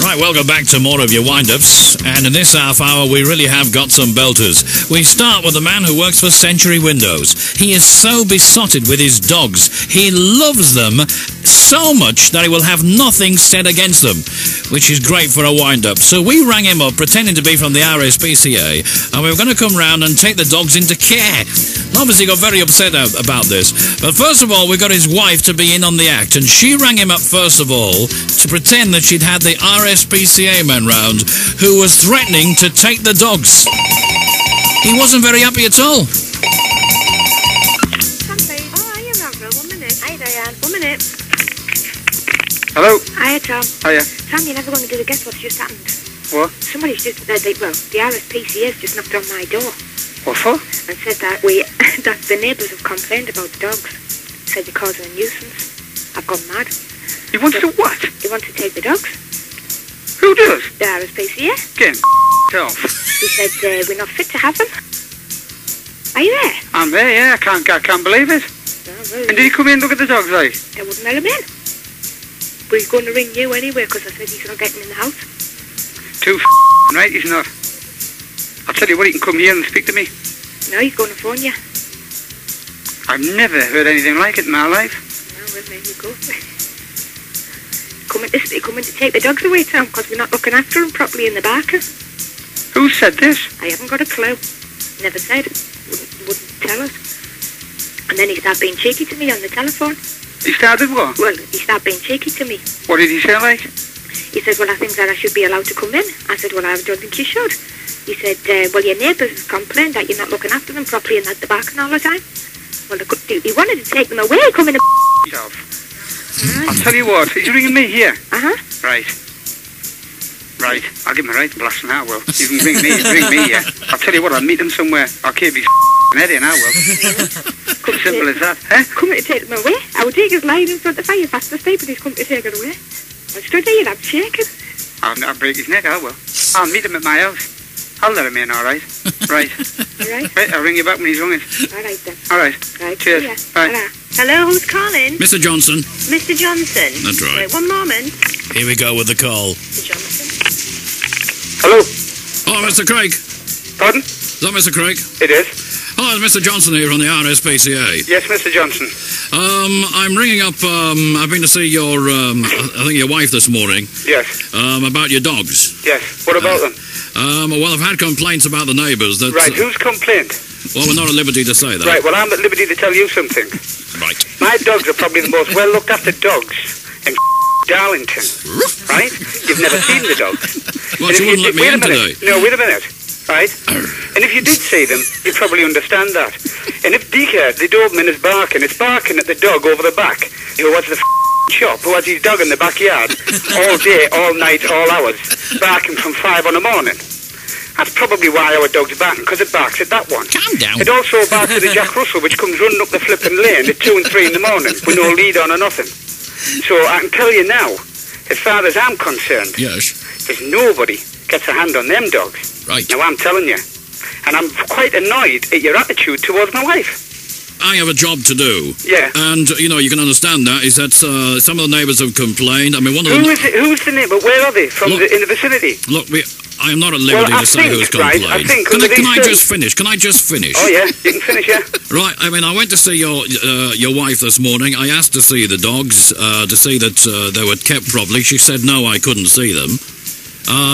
Right, welcome back to more of your wind-ups, and in this half hour we really have got some belters. We start with a man who works for Century Windows. He is so besotted with his dogs. He loves them so much that he will have nothing said against them, which is great for a wind-up. So we rang him up pretending to be from the RSPCA, and we were going to come round and take the dogs into care. Obviously got very upset about this. But first of all, we got his wife to be in on the act, and she rang him up first of all to pretend that she'd had the RSPCA man round who was threatening to take the dogs. He wasn't very happy at all. Hello? Hiya, Tom. Hiya. Tom, you're never going to do the guess what's just happened. What? Somebody's just, the RSPCA's just knocked on my door. What for? And said that that the neighbours have complained about the dogs. Said they're causing a nuisance. I've gone mad. You want to what? They want to take the dogs. Who does? The RSPCA. Again, off. He said we're not fit to have them. Are you there? I'm there, yeah. I can't believe it. No, well, And did he come in and look at the dogs, like? They wouldn't let him in. But he's going to ring you anyway, because I said he's not getting in the house. Too right, he's not. I'll tell you what, he can come here and speak to me. No, he's going to phone you. I've never heard anything like it in my life. No, well, there you go. Coming to take the dogs away, Tom, because we're not looking after them properly in the barker. Who said this? I haven't got a clue. Never said. Wouldn't tell us. And then he started being cheeky to me on the telephone. He started what? Well, he started being cheeky to me. What did he say, like? He said, well, I think that I should be allowed to come in. I said, well, I don't think you should. He said, well, your neighbours complained that you're not looking after them properly and that they're barking all the time. Well, he wanted to take them away, coming to I'll tell you what, he's ringing me here. Uh-huh. Right. Right. I'll give him a right blast now, well. You can ring me, yeah. I'll tell you what, I'll meet him somewhere. I'll keep his head in, I will. Simple as that, eh? Coming to take them away. I would take his line in front of the fire fast to stay, but he's come to take it away. I stood here, I'm shaking. I'll break his neck, I will. I'll meet him at my house. I'll let him in, all right? Right. Right. Right, I'll ring you back when he's rung it. All right, then. All right. Right. Cheers. Yeah. Bye. Ta-ra. Hello, who's calling? Mr. Johnson. Mr. Johnson. That's right. Wait, one moment. Here we go with the call. Mr. Johnson. Hello? Oh, Mr. Craig. Pardon? Is that Mr. Craig? It is. Hello, it's Mr. Johnson here from the RSPCA. Yes, Mr. Johnson. I'm ringing up, I've been to see your, I think your wife this morning. Yes. About your dogs. Yes. What about them? Well, I've had complaints about the neighbours that... Right, who's complained? Well, we're not at liberty to say that. Right, well, I'm at liberty to tell you something. Right. My dogs are probably the most well-looked-after dogs in Darlington, right? You've never seen the dogs. Well, she wouldn't let me in today. No, wait a minute, right? And if you did see them, you'd probably understand that. And if Deaker, the Doberman, is barking, it's barking at the dog over the back, who was the shop, who has his dog in the backyard, all day, all night, all hours, barking from 5 in the morning. That's probably why our dog's barking, because it barks at that one. Calm down. It also barks at the Jack Russell, which comes running up the flipping lane at 2 and 3 in the morning, with no lead on or nothing. So I can tell you now, as far as I'm concerned, Yes. there's nobody gets a hand on them dogs. Right. Now I'm telling you. And I'm quite annoyed at your attitude towards my wife. I have a job to do. Yeah. And, you know, you can understand that, is that some of the neighbours have complained. I mean, one of them... Who's the neighbour? Where are they? In the vicinity? Look, I am not at liberty to say who's complained. Right, I think... Can I just finish? Can I just finish? Oh, yeah, you can finish, yeah. Right, I mean, I went to see your wife this morning. I asked to see the dogs, to see that they were kept properly. She said, no, I couldn't see them.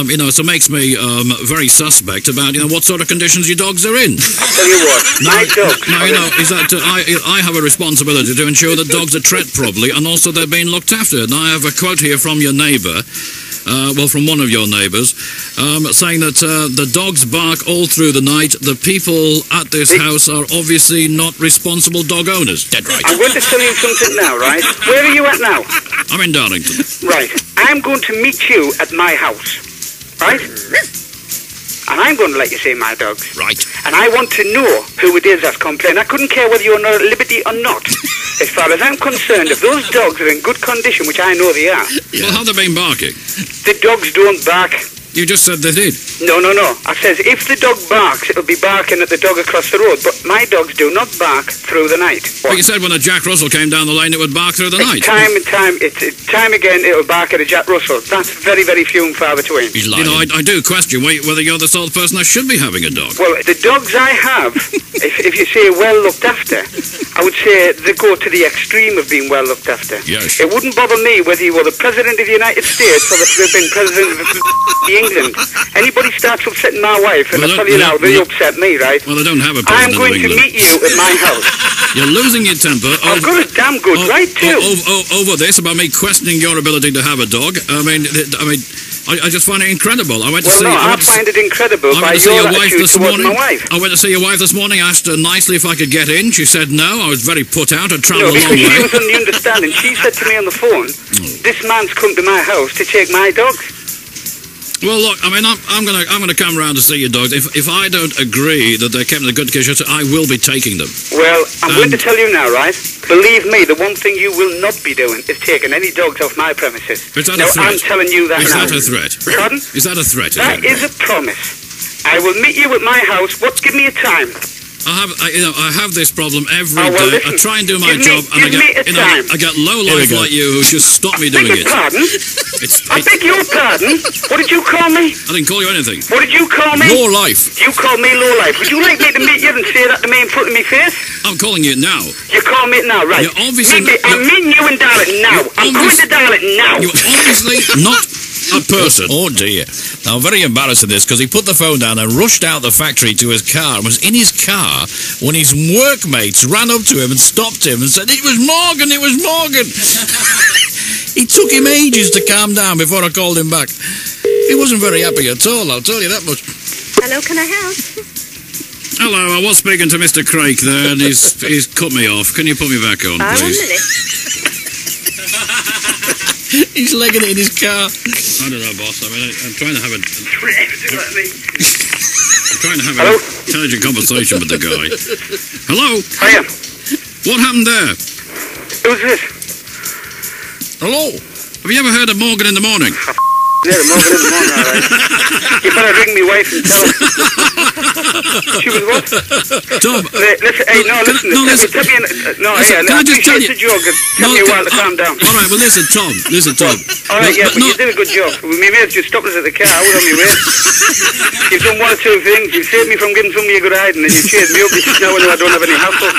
You know, so it makes me very suspect about, you know, what sort of conditions your dogs are in. I'll tell you what, my dogs... Now, you know, is that I have a responsibility to ensure that dogs are treated properly and also they're being looked after. And I have a quote here from your neighbour, well, from one of your neighbours, saying that the dogs bark all through the night. The people at this house are obviously not responsible dog owners. Dead right. I'm going to tell you something now, right? Where are you at now? I'm in Darlington. Right. I'm going to meet you at my house, right? And I'm going to let you see my dogs. Right. And I want to know who it is that's complaining. I couldn't care whether you're not at liberty or not. As far as I'm concerned, if those dogs are in good condition, which I know they are... Yeah. Well, how have they been barking? The dogs don't bark. You just said they did. No. I says if the dog barks, it'll be barking at the dog across the road. But my dogs do not bark through the night. But you said when a Jack Russell came down the lane, it would bark through the night. Time and time again, it'll bark at a Jack Russell. That's very, very few and far between. He's lying. You know, I do question whether you're the sort of person that should be having a dog. Well, the dogs I have, if you say well looked after, I would say they go to the extreme of being well looked after. Yes. It wouldn't bother me whether you were the President of the United States or the flipping President of England. Anybody starts upsetting my wife, and I tell you now, they upset me, right? Well, they don't have a I'm President going of to England. meet you at my house. You're losing your temper. I've got a damn good right too. Over this about me questioning your ability to have a dog. I just find it incredible. I find it incredible by your attitude towards my wife. I went to see your wife this morning. I asked her nicely if I could get in. She said no. I was very put out. I'd travelled a long way. She was on the understanding. She said to me on the phone, "This man's come to my house to take my dogs." Well, look, I'm gonna come round to see your dogs. If I don't agree that they're kept in a good condition, I will be taking them. Well, I'm going to tell you now, right? Believe me, the one thing you will not be doing is taking any dogs off my premises. Is that a threat? I'm telling you that now. Is that a threat? Pardon? Is that a threat? That is a promise. I will meet you at my house. Give me a time. I have this problem every day. Listen, I try and do my job, and I get low life like you who just stop me doing it. Pardon? I beg your pardon? What did you call me? I didn't call you anything. What did you call me? Low life. You called me low life. Would you like me to meet you and say that to me in front of me face? I'm calling you now. You call me now, right? You're obviously... I'm meeting you in Darlington now. I'm going to Darlington now. You're obviously not a person. Oh dear. Now, very embarrassing this, because he put the phone down and rushed out the factory to his car and was in his car when his workmates ran up to him and stopped him and said, "It was Morgan, it was Morgan." It took him ages to calm down before I called him back. He wasn't very happy at all, I'll tell you that much. Hello, can I help? Hello, I was speaking to Mr. Craig there, and he's cut me off. Can you put me back on, please? 1 minute. He's legging it in his car. I don't know, boss. I'm trying to have a... I'm trying to have an intelligent conversation with the guy. Hello? Hiya. What happened there? Who's this? Hello? Have you ever heard of Morgan in the Morning? Yeah, Morgan in the Morning, all right. You better ring me wife and tell her. She was what? Tom. Listen, hey, listen. Can I just tell you? It's a joke. Tell me a while to calm down. All right, well, listen, Tom. All right, but you did a good job. My mate just stopped us at the car. I was on my way. You've done one or two things. You've saved me from getting somebody a good hiding, and you've cheered me up now when I don't have any hassle.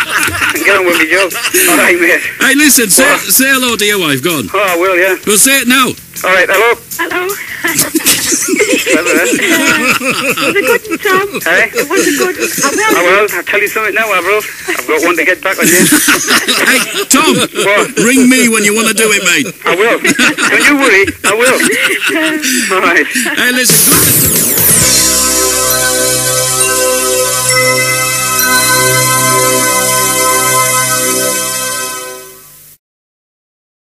And get on with my job. All right, mate. Hey, listen, say hello to your wife. Go on. Oh, I will, yeah. Well, say it now. All right, hello. Hello. Clever, eh? Was it good, Tom? Hey? Was it good? I'll tell you something now, Avril. I've got one to get back on you. Hey, Tom. What? Ring me when you want to do it, mate. I will. Don't you worry. I will. All right. Hey, listen.